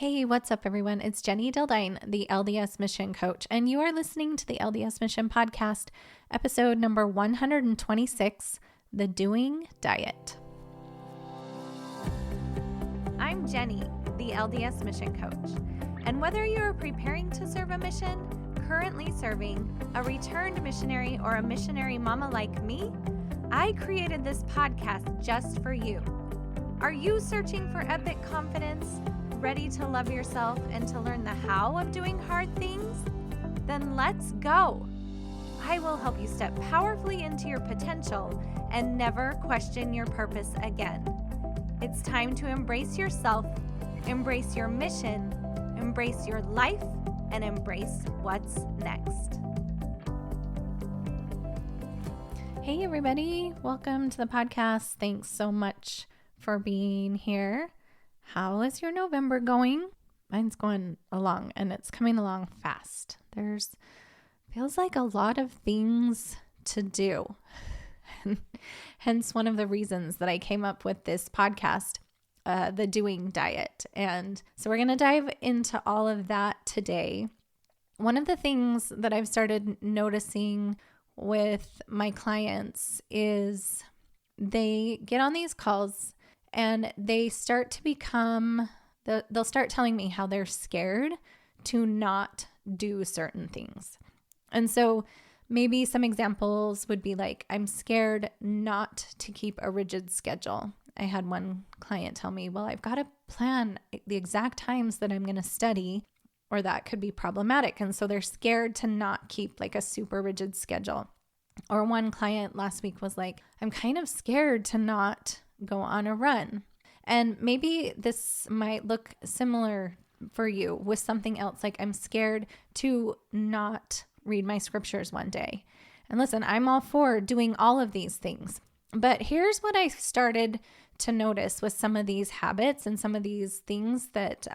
Hey, what's up, everyone? It's Jenny Dildine, the LDS Mission Coach, and you are listening to the LDS Mission Podcast, episode number 126, The Doing Diet. I'm Jenny, the LDS Mission Coach, and whether you're preparing to serve a mission, currently serving, a returned missionary, or a missionary mama like me, I created this podcast just for you. Are you searching for epic confidence? Ready to love yourself and to learn the how of doing hard things? Then let's go. I will help you step powerfully into your potential and never question your purpose again. It's time to embrace yourself, embrace your mission, embrace your life, and embrace what's next. Hey everybody, welcome to the podcast. Thanks so much for being here. How is your November going? Mine's going along and it's coming along fast. Feels like a lot of things to do. Hence one of the reasons that I came up with this podcast, The Doing Diet. And so we're going to dive into all of that today. One of the things that I've started noticing with my clients is they get on these calls and they start to they'll start telling me how they're scared to not do certain things. And so maybe some examples would be like, I'm scared not to keep a rigid schedule. I had one client tell me, well, I've got to plan the exact times that I'm going to study, or that could be problematic. And so they're scared to not keep like a super rigid schedule. Or one client last week was like, I'm kind of scared to not go on a run. And maybe this might look similar for you with something else. Like, I'm scared to not read my scriptures one day. And listen, I'm all for doing all of these things. But here's what I started to notice with some of these habits and some of these things that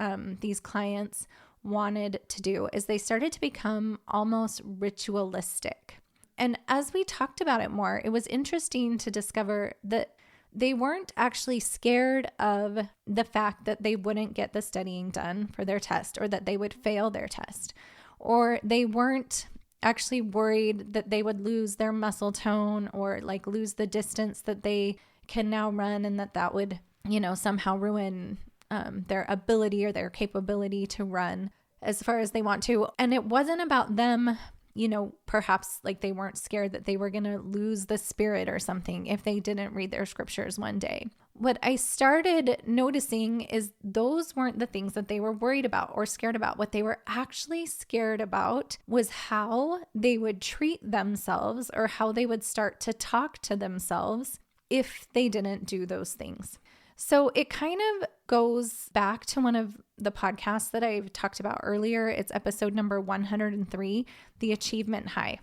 these clients wanted to do is they started to become almost ritualistic. And as we talked about it more, it was interesting to discover that they weren't actually scared of the fact that they wouldn't get the studying done for their test, or that they would fail their test, or they weren't actually worried that they would lose their muscle tone or like lose the distance that they can now run, and that would, somehow ruin their ability or their capability to run as far as they want to. And it wasn't about them, perhaps like they weren't scared that they were going to lose the spirit or something if they didn't read their scriptures one day. What I started noticing is those weren't the things that they were worried about or scared about. What they were actually scared about was how they would treat themselves, or how they would start to talk to themselves if they didn't do those things. So it kind of goes back to one of the podcasts that I've talked about earlier. It's episode number 103, The Achievement High.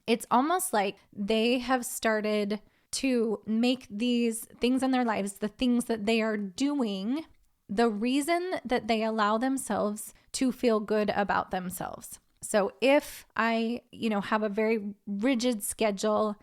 It's almost like they have started to make these things in their lives, the things that they are doing, the reason that they allow themselves to feel good about themselves. So if I, have a very rigid schedule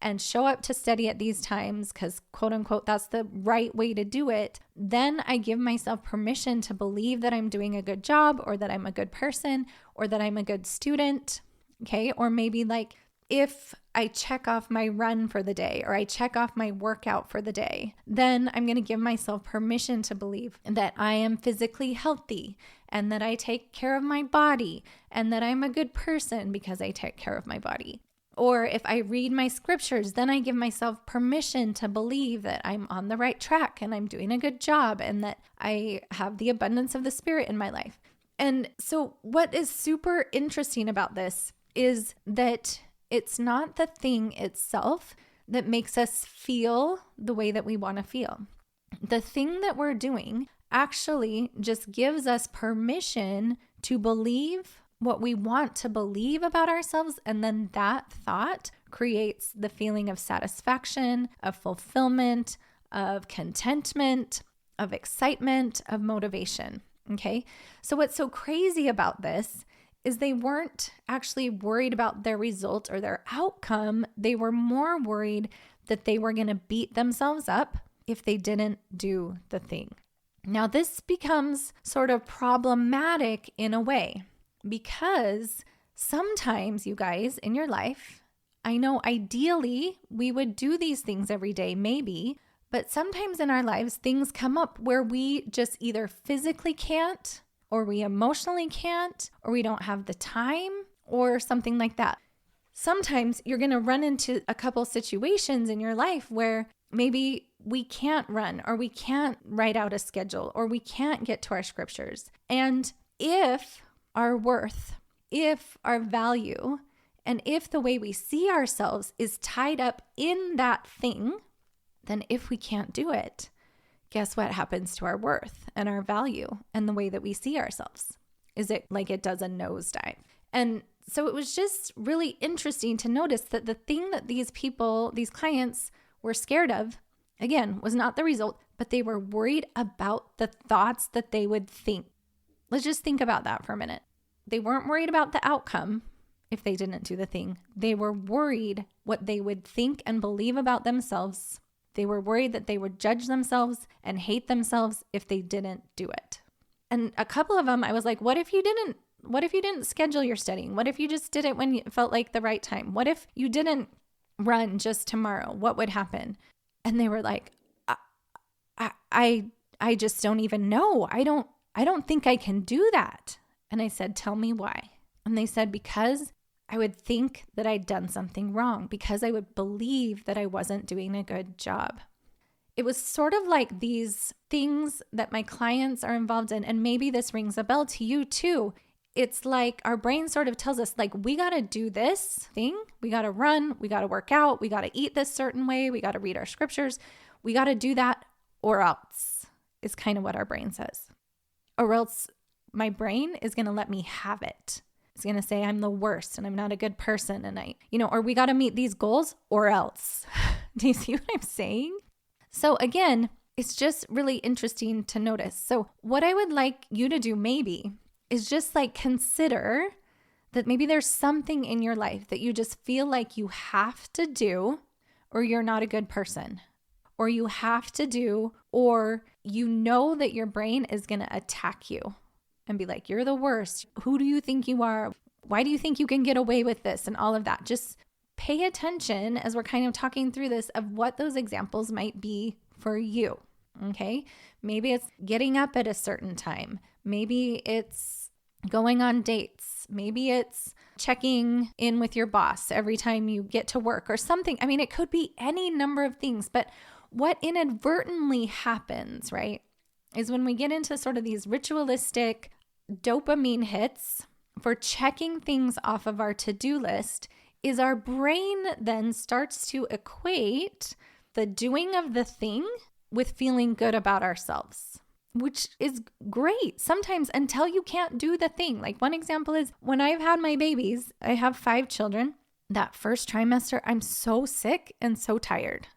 and show up to study at these times because, quote unquote, that's the right way to do it, then I give myself permission to believe that I'm doing a good job, or that I'm a good person, or that I'm a good student. Okay. Or maybe like if I check off my run for the day, or I check off my workout for the day, then I'm going to give myself permission to believe that I am physically healthy, and that I take care of my body, and that I'm a good person because I take care of my body. Or if I read my scriptures, then I give myself permission to believe that I'm on the right track and I'm doing a good job, and that I have the abundance of the Spirit in my life. And so what is super interesting about this is that it's not the thing itself that makes us feel the way that we want to feel. The thing that we're doing actually just gives us permission to believe what we want to believe about ourselves, and then that thought creates the feeling of satisfaction, of fulfillment, of contentment, of excitement, of motivation. Okay? So what's so crazy about this is they weren't actually worried about their result or their outcome. They were more worried that they were going to beat themselves up if they didn't do the thing. Now, this becomes sort of problematic in a way because sometimes, you guys, in your life, I know ideally we would do these things every day, maybe, but sometimes in our lives, things come up where we just either physically can't, or we emotionally can't, or we don't have the time, or something like that. Sometimes you're going to run into a couple situations in your life where maybe we can't run, or we can't write out a schedule, or we can't get to our scriptures. And if our worth, if our value, and if the way we see ourselves is tied up in that thing, then if we can't do it, guess what happens to our worth and our value and the way that we see ourselves? Is it like it does a nosedive? And so it was just really interesting to notice that the thing that these people, these clients were scared of, again, was not the result, but they were worried about the thoughts that they would think. Let's just think about that for a minute. They weren't worried about the outcome if they didn't do the thing. They were worried what they would think and believe about themselves. They were worried that they would judge themselves and hate themselves if they didn't do it. And a couple of them, I was like, what if you didn't schedule your studying? What if you just did it when it felt like the right time? What if you didn't run just tomorrow? What would happen? And they were like, I just don't even know. I don't think I can do that. And I said, tell me why. And they said, because I would think that I'd done something wrong, because I would believe that I wasn't doing a good job. It was sort of like these things that my clients are involved in, and maybe this rings a bell to you too. It's like our brain sort of tells us, like, we got to do this thing. We got to run. We got to work out. We got to eat this certain way. We got to read our scriptures. We got to do that, or else is kind of what our brain says. Or else my brain is going to let me have it. It's going to say I'm the worst and I'm not a good person. And or we got to meet these goals or else. Do you see what I'm saying? So again, it's just really interesting to notice. So what I would like you to do maybe is just like consider that maybe there's something in your life that you just feel like you have to do, or you're not a good person, or you have to do, or you know that your brain is going to attack you and be like, you're the worst. Who do you think you are? Why do you think you can get away with this? And all of that. Just pay attention as we're kind of talking through this of what those examples might be for you. Okay. Maybe it's getting up at a certain time. Maybe it's going on dates. Maybe it's checking in with your boss every time you get to work or something. I mean, it could be any number of things, but what inadvertently happens, right, is when we get into sort of these ritualistic dopamine hits for checking things off of our to-do list, is our brain then starts to equate the doing of the thing with feeling good about ourselves, which is great sometimes until you can't do the thing. Like one example is when I've had my babies, I have 5 children. That first trimester, I'm so sick and so tired.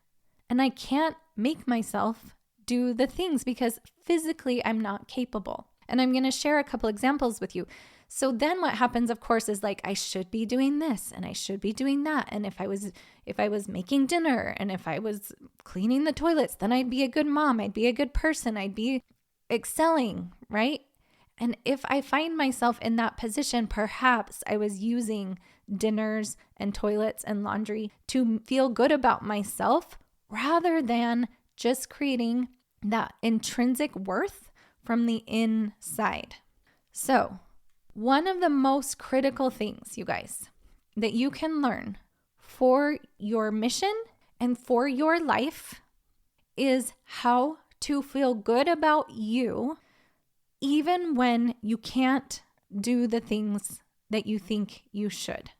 And I can't make myself do the things because physically I'm not capable. And I'm going to share a couple examples with you. So then what happens, of course, is like I should be doing this and I should be doing that. And if I was making dinner and if I was cleaning the toilets, then I'd be a good mom. I'd be a good person. I'd be excelling, right? And if I find myself in that position, perhaps I was using dinners and toilets and laundry to feel good about myself rather than just creating that intrinsic worth from the inside. So, one of the most critical things, you guys, that you can learn for your mission and for your life is how to feel good about you even when you can't do the things that you think you should.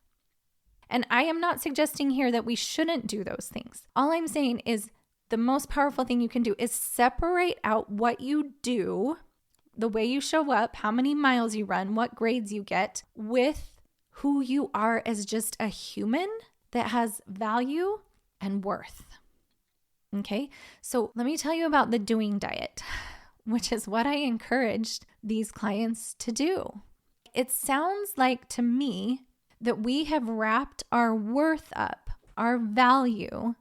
And I am not suggesting here that we shouldn't do those things. All I'm saying is the most powerful thing you can do is separate out what you do, the way you show up, how many miles you run, what grades you get, with who you are as just a human that has value and worth. Okay, so let me tell you about the doing diet, which is what I encouraged these clients to do. It sounds like to me that we have wrapped our worth up, our value,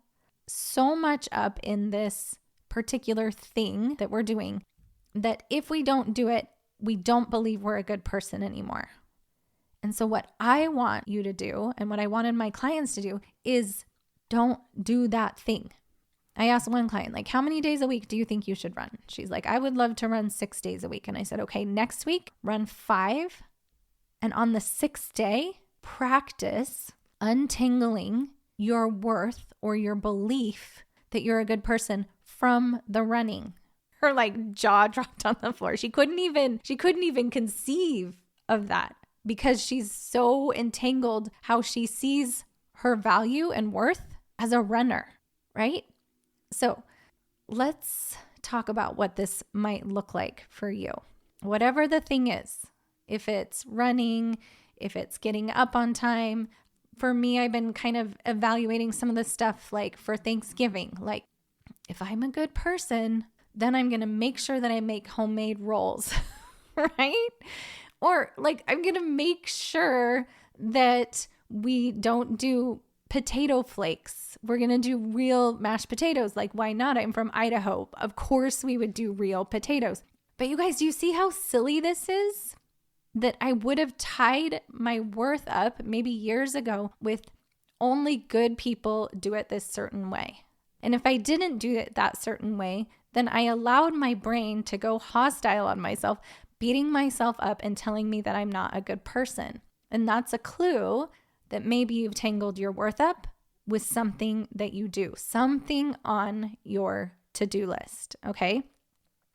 so much up in this particular thing that we're doing that if we don't do it, we don't believe we're a good person anymore. And so what I want you to do, and what I wanted my clients to do, is don't do that thing. I asked one client, like, how many days a week do you think you should run? She's like, I would love to run 6 days a week. And I said, okay, next week, run 5. And on the 6th day, practice untangling your worth or your belief that you're a good person from the running. Her like jaw dropped on the floor. She couldn't even conceive of that because she's so entangled how she sees her value and worth as a runner, right? So let's talk about what this might look like for you. Whatever the thing is, if it's running, if it's getting up on time. For me, I've been kind of evaluating some of the stuff like for Thanksgiving. Like if I'm a good person, then I'm going to make sure that I make homemade rolls, right? Or like I'm going to make sure that we don't do potato flakes. We're going to do real mashed potatoes. Like, why not? I'm from Idaho. Of course we would do real potatoes. But you guys, do you see how silly this is? That I would have tied my worth up maybe years ago with only good people do it this certain way. And if I didn't do it that certain way, then I allowed my brain to go hostile on myself, beating myself up and telling me that I'm not a good person. And that's a clue that maybe you've tangled your worth up with something that you do, something on your to-do list, okay?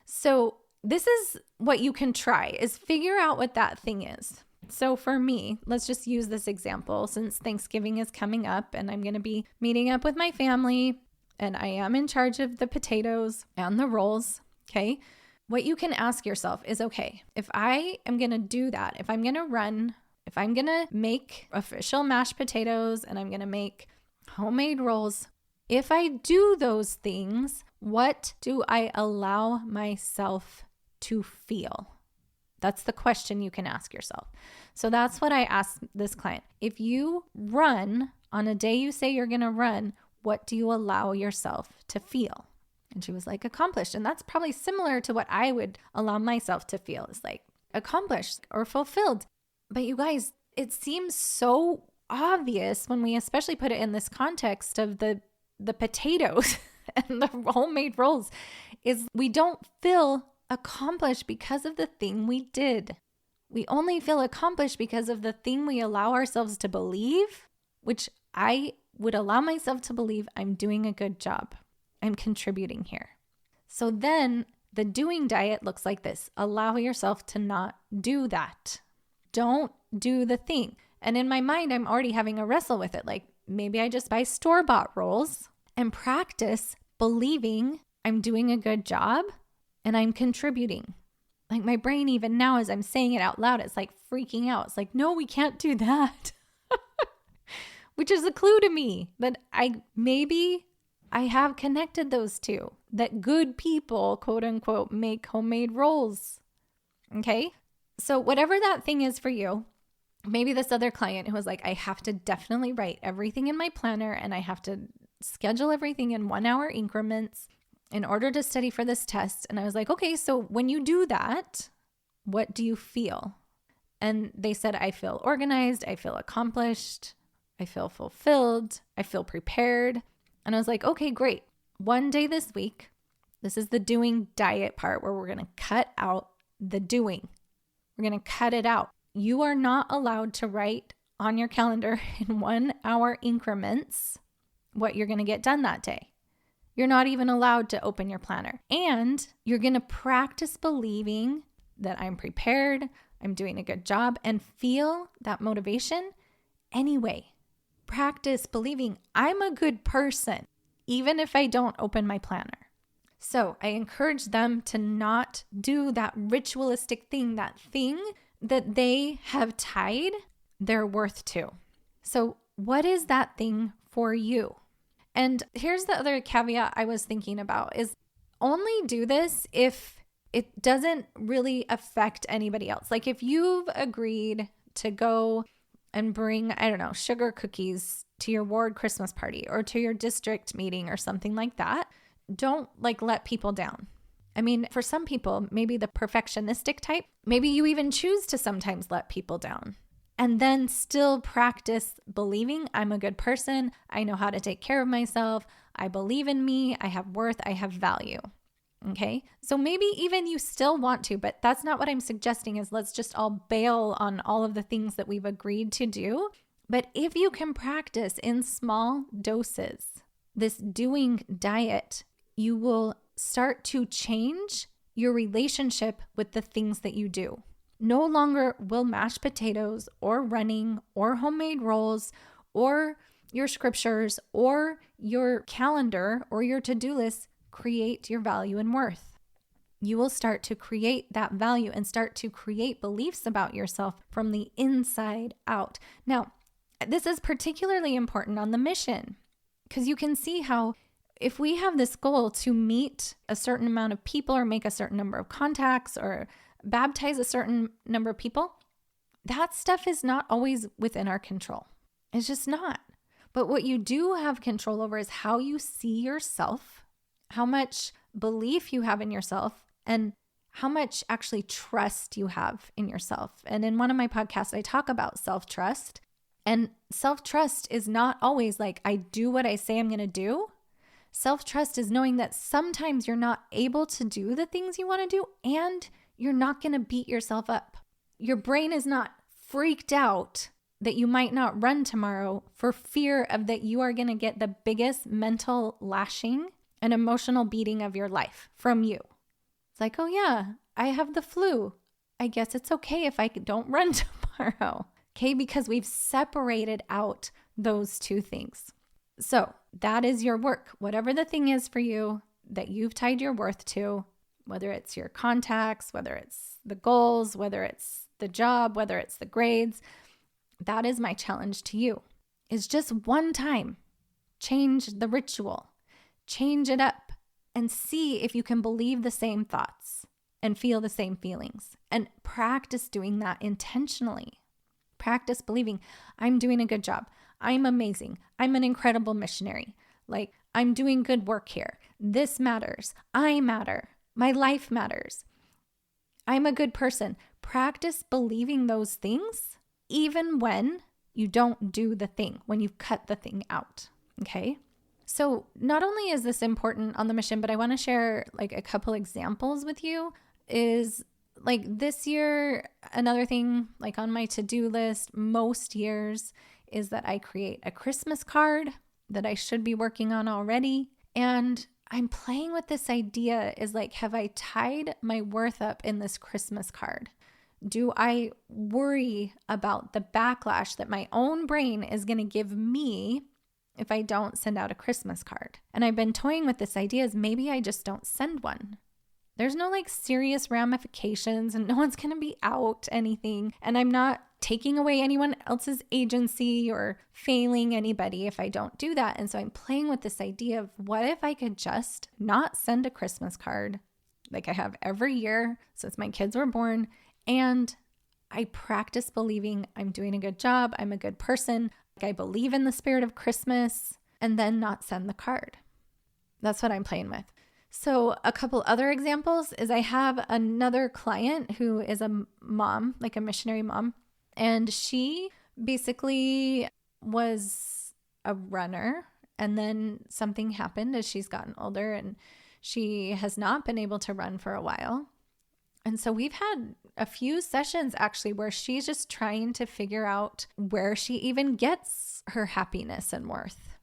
So this is what you can try, is figure out what that thing is. So for me, let's just use this example since Thanksgiving is coming up and I'm going to be meeting up with my family and I am in charge of the potatoes and the rolls, okay? What you can ask yourself is, okay, if I am going to do that, if I'm going to run, if I'm going to make official mashed potatoes and I'm going to make homemade rolls, if I do those things, what do I allow myself to feel? That's the question you can ask yourself. So that's what I asked this client. If you run on a day you say you're going to run, what do you allow yourself to feel? And she was like, accomplished. And that's probably similar to what I would allow myself to feel, is like accomplished or fulfilled. But you guys, it seems so obvious when we especially put it in this context of the potatoes and the homemade rolls, is we don't feel accomplished because of the thing we did. We only feel accomplished because of the thing we allow ourselves to believe, which I would allow myself to believe I'm doing a good job. I'm contributing here. So then the doing diet looks like this. Allow yourself to not do that. Don't do the thing. And in my mind, I'm already having a wrestle with it. Like maybe I just buy store-bought rolls and practice believing I'm doing a good job and I'm contributing. Like my brain, even now as I'm saying it out loud, it's like freaking out. It's like, no, we can't do that. Which is a clue to me that I have connected those two, that good people, quote unquote, make homemade rolls. Okay. So whatever that thing is for you, maybe this other client who was like, I have to definitely write everything in my planner and I have to schedule everything in 1 hour increments in order to study for this test. And I was like, okay, so when you do that, what do you feel? And they said, I feel organized, I feel accomplished, I feel fulfilled, I feel prepared. And I was like, okay, great. One day this week, this is the doing diet part where we're going to cut out the doing. We're going to cut it out. You are not allowed to write on your calendar in 1 hour increments what you're going to get done that day. You're not even allowed to open your planner. And you're going to practice believing that I'm prepared, I'm doing a good job, and feel that motivation anyway. Practice believing I'm a good person, even if I don't open my planner. So I encourage them to not do that ritualistic thing, that thing that they have tied their worth to. So what is that thing for you? And here's the other caveat I was thinking about is only do this if it doesn't really affect anybody else. Like if you've agreed to go and bring, I don't know, sugar cookies to your ward Christmas party or to your district meeting or something like that, don't let people down. I mean, for some people, maybe the perfectionistic type, maybe you even choose to sometimes let people down and then still practice believing I'm a good person. I know how to take care of myself. I believe in me. I have worth. I have value. Okay. So maybe even you still want to, but that's not what I'm suggesting is let's just all bail on all of the things that we've agreed to do. But if you can practice in small doses, this doing diet, you will start to change your relationship with the things that you do. No longer will mashed potatoes or running or homemade rolls or your scriptures or your calendar or your to-do list create your value and worth. You will start to create that value and start to create beliefs about yourself from the inside out. Now, this is particularly important on the mission because you can see how if we have this goal to meet a certain amount of people or make a certain number of contacts or baptize a certain number of people, that stuff is not always within our control. It's just not. But what you do have control over is how you see yourself, how much belief you have in yourself, and how much actually trust you have in yourself. And in one of my podcasts, I talk about self-trust. And self-trust is not always like, I do what I say I'm going to do. Self-trust is knowing that sometimes you're not able to do the things you want to do and you're not going to beat yourself up. Your brain is not freaked out that you might not run tomorrow for fear of that you are going to get the biggest mental lashing and emotional beating of your life from you. It's like, oh yeah, I have the flu. I guess it's okay if I don't run tomorrow. Okay, because we've separated out those two things. So that is your work. Whatever the thing is for you that you've tied your worth to, whether it's your contacts, whether it's the goals, whether it's the job, whether it's the grades, that is my challenge to you. Is just one time, change the ritual, change it up, and see if you can believe the same thoughts and feel the same feelings. And practice doing that intentionally. Practice believing I'm doing a good job. I'm amazing. I'm an incredible missionary. Like, I'm doing good work here. This matters. I matter. My life matters. I'm a good person. Practice believing those things even when you don't do the thing, when you've cut the thing out. Okay? So not only is this important on the mission, but I want to share like a couple examples with you. Is like this year, another thing like on my to-do list most years is that I create a Christmas card that I should be working on already. And I'm playing with this idea is like, have I tied my worth up in this Christmas card? Do I worry about the backlash that my own brain is going to give me if I don't send out a Christmas card? And I've been toying with this idea is maybe I just don't send one. There's no like serious ramifications and no one's going to be out anything. And I'm not taking away anyone else's agency or failing anybody if I don't do that. And so I'm playing with this idea of what if I could just not send a Christmas card like I have every year since my kids were born. And I practice believing I'm doing a good job. I'm a good person. Like I believe in the spirit of Christmas and then not send the card. That's what I'm playing with. So a couple other examples is I have another client who is a mom, like a missionary mom, and she basically was a runner and then something happened as she's gotten older and she has not been able to run for a while. And so we've had a few sessions actually where she's just trying to figure out where she even gets her happiness and worth,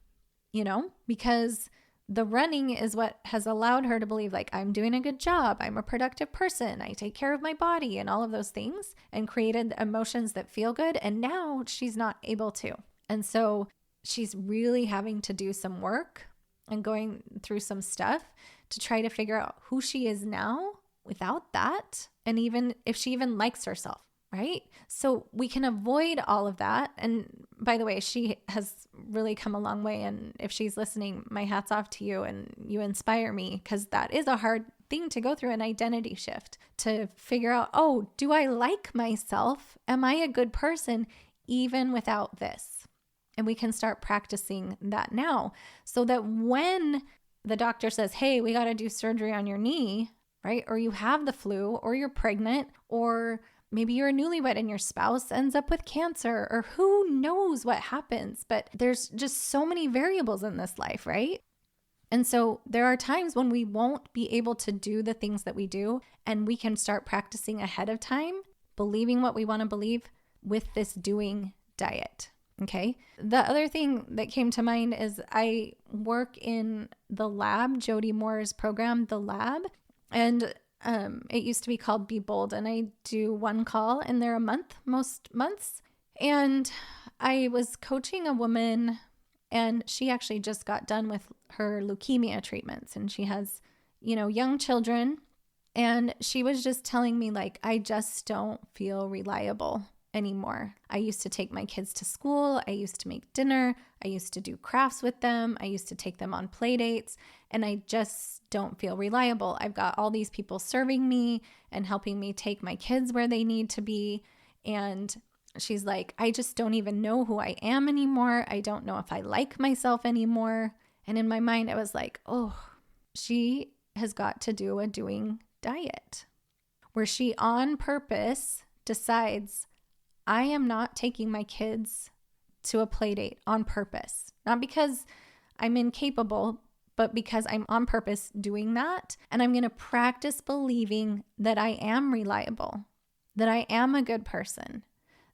you know, because the running is what has allowed her to believe like I'm doing a good job. I'm a productive person. I take care of my body and all of those things and created emotions that feel good. And now she's not able to. And so she's really having to do some work and going through some stuff to try to figure out who she is now without that. And even if she even likes herself. Right? So we can avoid all of that. And by the way, she has really come a long way. And if she's listening, my hat's off to you and you inspire me because that is a hard thing to go through, an identity shift to figure out, oh, do I like myself? Am I a good person even without this? And we can start practicing that now so that when the doctor says, hey, we got to do surgery on your knee, right? Or you have the flu, or you're pregnant, or maybe you're a newlywed and your spouse ends up with cancer, or who knows what happens. But there's just so many variables in this life, right? And so there are times when we won't be able to do the things that we do, and we can start practicing ahead of time, believing what we want to believe with this doing diet. Okay. The other thing that came to mind is I work in the lab, Jody Moore's program, The Lab, and it used to be called Be Bold, and I do one call in there a month, most months. And I was coaching a woman, and she actually just got done with her leukemia treatments, and she has, young children. And she was just telling me, like, I just don't feel reliable anymore. I used to take my kids to school. I used to make dinner. I used to do crafts with them. I used to take them on play dates, and I just don't feel reliable. I've got all these people serving me and helping me take my kids where they need to be. And she's like, I just don't even know who I am anymore. I don't know if I like myself anymore. And in my mind, I was like, oh, she has got to do a doing diet where she on purpose decides, I am not taking my kids to a play date on purpose, not because I'm incapable, but because I'm on purpose doing that. And I'm going to practice believing that I am reliable, that I am a good person,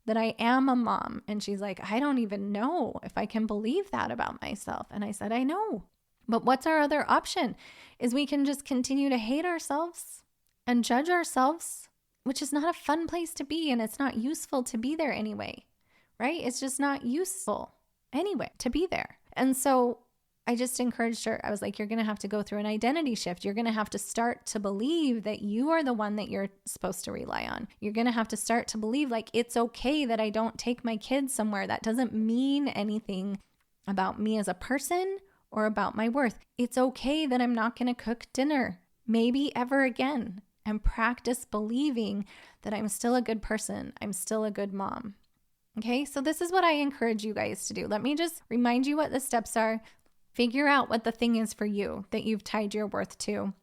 that I am a mom. And she's like, I don't even know if I can believe that about myself. And I said, I know. But what's our other option? Is we can just continue to hate ourselves and judge ourselves, which is not a fun place to be. And it's not useful to be there anyway, right? It's just not useful anyway to be there. And so I just encouraged her. I was like, you're going to have to go through an identity shift. You're going to have to start to believe that you are the one that you're supposed to rely on. You're going to have to start to believe, like, it's okay that I don't take my kids somewhere. That doesn't mean anything about me as a person or about my worth. It's okay that I'm not going to cook dinner, maybe ever again, and practice believing that I'm still a good person. I'm still a good mom. Okay, so this is what I encourage you guys to do. Let me just remind you what the steps are. Figure out what the thing is for you that you've tied your worth to.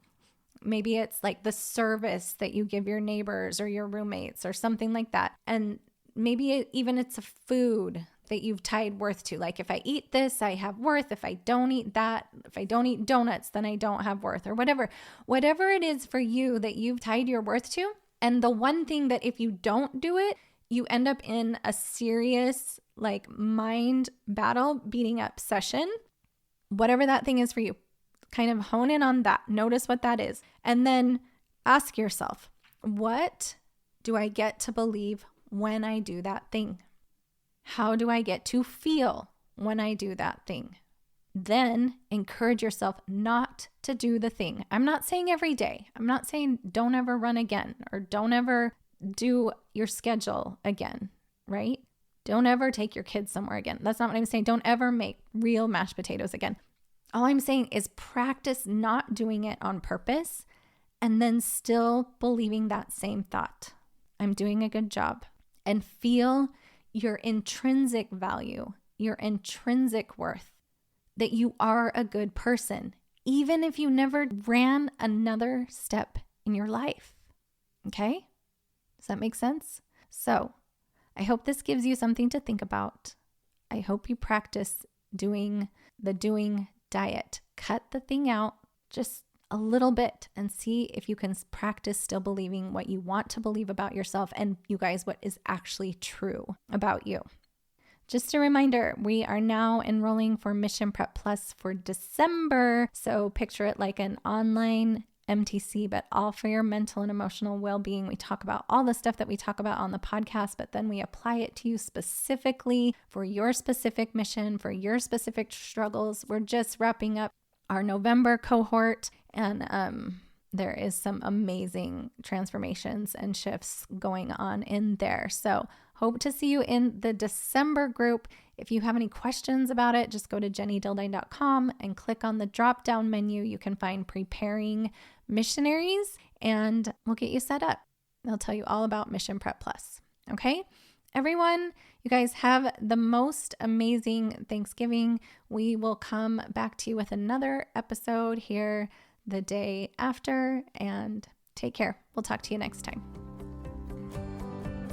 Maybe it's like the service that you give your neighbors or your roommates or something like that. And maybe even it's a food that you've tied worth to. Like, if I eat this, I have worth. If I don't eat that, if I don't eat donuts, then I don't have worth, or whatever. Whatever it is for you that you've tied your worth to. And the one thing that if you don't do it, you end up in a serious like mind battle, beating up session. Whatever that thing is for you, kind of hone in on that. Notice what that is. And then ask yourself, what do I get to believe when I do that thing? How do I get to feel when I do that thing? Then encourage yourself not to do the thing. I'm not saying every day. I'm not saying don't ever run again or don't ever do your schedule again, right? Don't ever take your kids somewhere again. That's not what I'm saying. Don't ever make real mashed potatoes again. All I'm saying is practice not doing it on purpose and then still believing that same thought. I'm doing a good job. And feel your intrinsic value, your intrinsic worth, that you are a good person, even if you never ran another step in your life. Okay? Does that make sense? So I hope this gives you something to think about. I hope you practice doing the doing diet. Cut the thing out just a little bit and see if you can practice still believing what you want to believe about yourself and, you guys, what is actually true about you. Just a reminder, we are now enrolling for Mission Prep Plus for December. So picture it like an online MTC, but all for your mental and emotional well-being. We talk about all the stuff that we talk about on the podcast, but then we apply it to you specifically for your specific mission, for your specific struggles. We're just wrapping up our November cohort, and there is some amazing transformations and shifts going on in there. So hope to see you in the December group. If you have any questions about it, just go to jennydildine.com and click on the drop-down menu. You can find Preparing Missionaries, and we'll get you set up. They'll tell you all about Mission Prep Plus. Okay? Everyone, you guys have the most amazing Thanksgiving. We will come back to you with another episode here the day after, and Take care. We'll talk to you next time.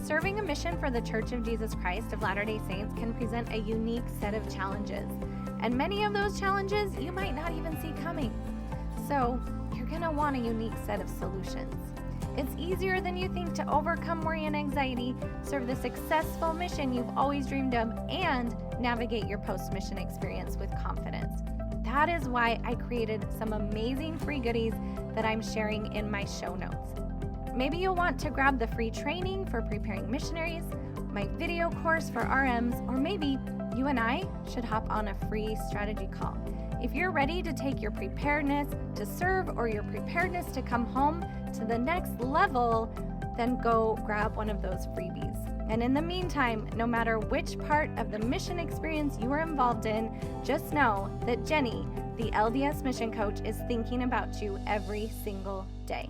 Serving a mission for the Church of Jesus Christ of Latter-day Saints can present a unique set of challenges. And many of those challenges you might not even see coming. So you're going to want a unique set of solutions. It's easier than you think to overcome worry and anxiety, serve the successful mission you've always dreamed of, and navigate your post-mission experience with confidence. That is why I created some amazing free goodies that I'm sharing in my show notes. Maybe you'll want to grab the free training for preparing missionaries, my video course for RMs, or maybe you and I should hop on a free strategy call. If you're ready to take your preparedness to serve or your preparedness to come home to the next level, then go grab one of those freebies. And in the meantime, no matter which part of the mission experience you are involved in, just know that Jenny, the LDS mission coach, is thinking about you every single day.